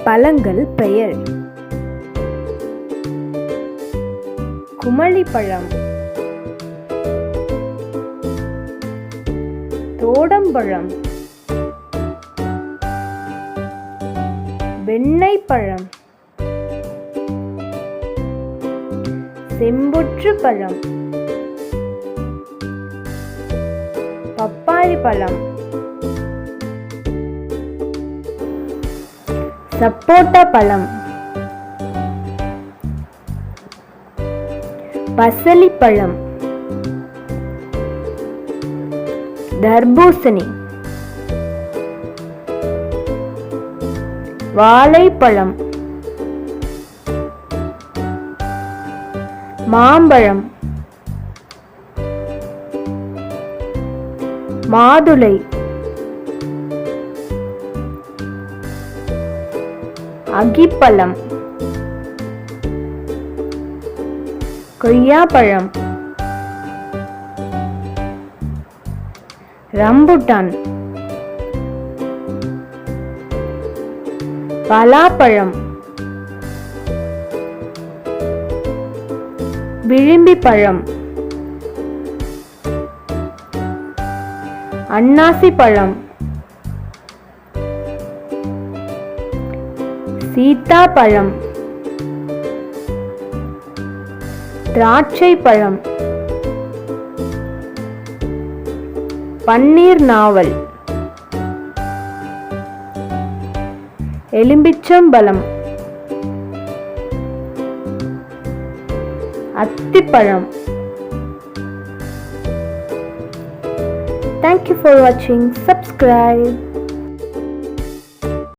பழங்கள் பெயர்: குமளிப்பழம், தோடம்பழம், வெண்ணெய்ப்பழம், செம்புற்று பழம், பப்பாளி பழம், சப்போட்டா பழம், பசலிப்பழம், தர்பூசணி, வாழைப்பழம், மாம்பழம், மாதுளை, அகிப்பழம், கொய்யாப்பழம், ரம்புட்டான், பலாப்பழம், விழும்பிப்பழம், அன்னாசி பழம், சீத்தாப்பழம், திராட்சை பழம், பன்னீர் நாவல், எலும்பிச்சம்பழம், அத்திப்பழம். Thank you for watching. Subscribe.